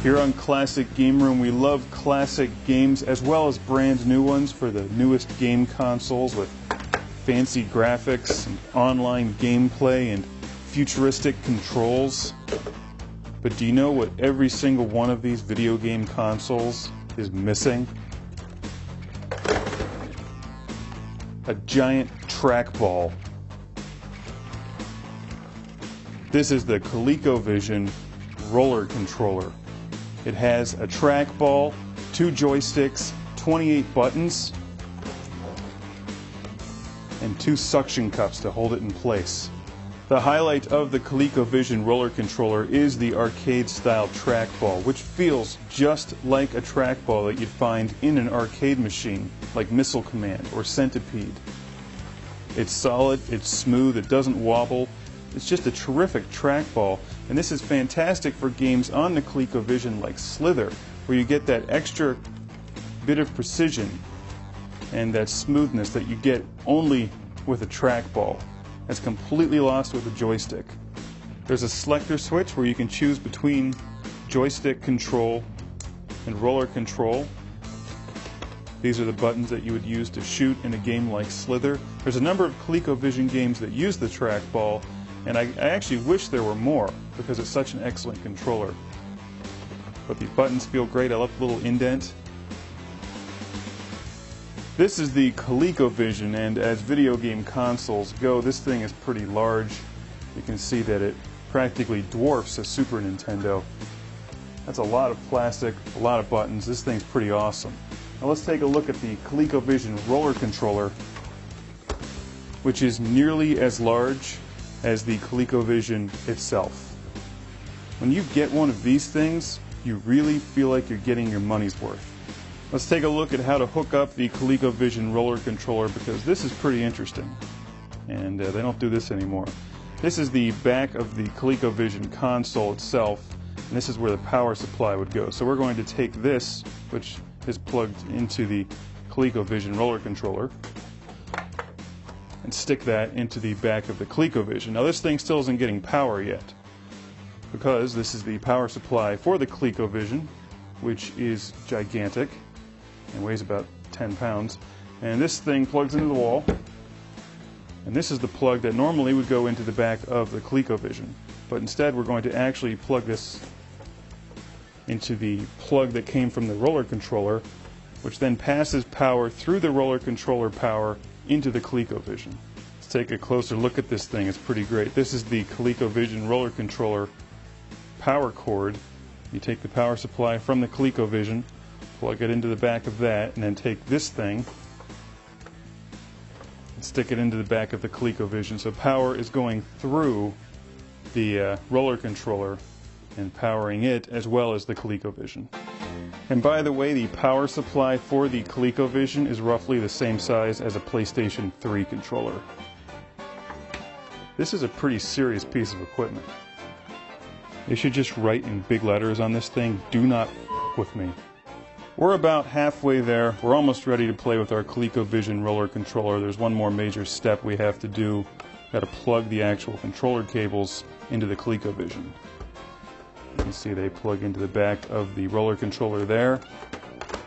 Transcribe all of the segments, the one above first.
Here on Classic Game Room, we love classic games as well as brand new ones for the newest game consoles with fancy graphics and online gameplay and futuristic controls. But do you know what every single one of these video game consoles is missing? A giant trackball. This is the COLECOVISION roller controller. It has a trackball, 2 joysticks, 28 buttons, and 2 suction cups to hold it in place. The highlight of the COLECOVISION roller controller is the arcade-style trackball, which feels just like a trackball that you'd find in an arcade machine, like Missile Command or Centipede. It's solid, it's smooth, it doesn't wobble. It's just a terrific trackball, and this is fantastic for games on the COLECOVISION like Slither, where you get that extra bit of precision and that smoothness that you get only with a trackball. That's completely lost with a joystick. There's a selector switch where you can choose between joystick control and roller control. These are the buttons that you would use to shoot in a game like Slither. There's a number of COLECOVISION games that use the trackball, and I actually wish there were more because it's such an excellent controller. But the buttons feel great. I love the little indent. This is the COLECOVISION, and as video game consoles go, this thing is pretty large. You can see that it practically dwarfs a Super Nintendo. That's a lot of plastic, a lot of buttons. This thing's pretty awesome. Now let's take a look at the COLECOVISION roller controller, which is nearly as large as the COLECOVISION itself. When you get one of these things, you really feel like you're getting your money's worth. Let's take a look at how to hook up the COLECOVISION roller controller, because this is pretty interesting. And they don't do this anymore. This is the back of the COLECOVISION console itself, and this is where the power supply would go. So we're going to take this, which is plugged into the COLECOVISION roller controller, and stick that into the back of the COLECOVISION. Now this thing still isn't getting power yet, because this is the power supply for the COLECOVISION, which is gigantic and weighs about 10 pounds. And this thing plugs into the wall, and this is the plug that normally would go into the back of the COLECOVISION. But instead we're going to actually plug this into the plug that came from the roller controller, which then passes power through the roller controller power into the COLECOVISION. Let's take a closer look at this thing. It's pretty great. This is the COLECOVISION roller controller power cord. You take the power supply from the COLECOVISION, plug it into the back of that, and then take this thing and stick it into the back of the COLECOVISION. So power is going through the roller controller and powering it as well as the COLECOVISION. And by the way, the power supply for the COLECOVISION is roughly the same size as a PlayStation 3 controller. This is a pretty serious piece of equipment. They should just write in big letters on this thing, "Do not f*** with me." We're about halfway there. We're almost ready to play with our COLECOVISION roller controller. There's one more major step we have to do. We've got to plug the actual controller cables into the COLECOVISION. You can see they plug into the back of the roller controller there.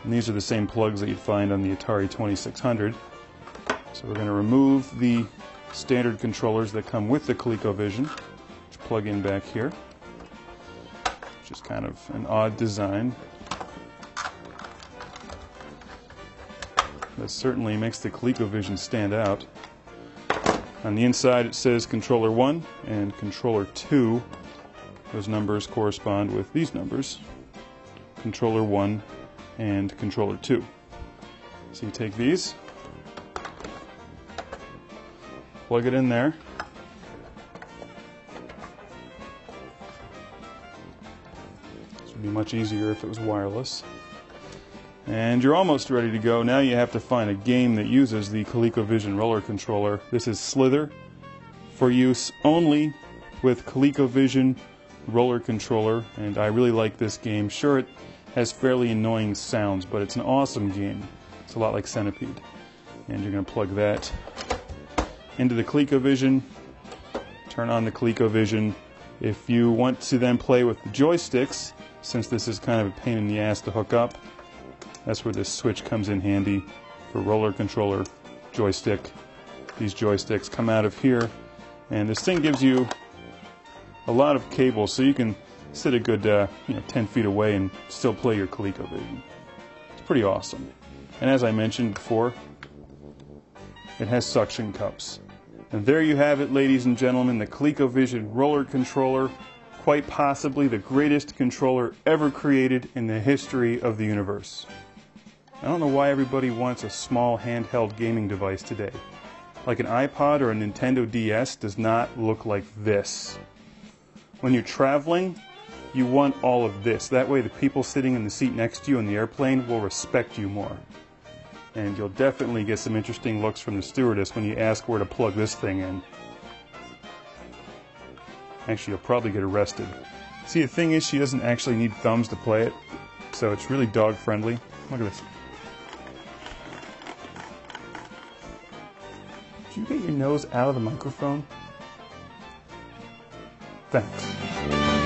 And these are the same plugs that you'd find on the Atari 2600. So we're going to remove the standard controllers that come with the COLECOVISION, which plug in back here, which is kind of an odd design. That certainly makes the COLECOVISION stand out. On the inside it says Controller 1 and Controller 2. Those numbers correspond with these numbers, Controller 1 and Controller 2. So you take these, plug it in there, this would be much easier if it was wireless, and you're almost ready to go. Now you have to find a game that uses the COLECOVISION roller controller. This is Slither, for use only with COLECOVISION roller controller, and I really like this game. Sure, it has fairly annoying sounds, but it's an awesome game. It's a lot like Centipede. And you're going to plug that into the COLECOVISION, turn on the COLECOVISION. If you want to then play with the joysticks, since this is kind of a pain in the ass to hook up, that's where this switch comes in handy for roller controller, joystick. These joysticks come out of here, and this thing gives you a lot of cables, so you can sit a good 10 feet away and still play your ColecoVision. It's pretty awesome. And as I mentioned before, it has suction cups. And there you have it, ladies and gentlemen, the ColecoVision roller controller, quite possibly the greatest controller ever created in the history of the universe. I don't know why everybody wants a small handheld gaming device today. Like an iPod or a Nintendo DS does not look like this. When you're traveling, you want all of this. That way the people sitting in the seat next to you in the airplane will respect you more. And you'll definitely get some interesting looks from the stewardess when you ask where to plug this thing in. Actually, you'll probably get arrested. See, the thing is, she doesn't actually need thumbs to play it, so it's really dog friendly. Look at this. Did you get your nose out of the microphone? Thanks.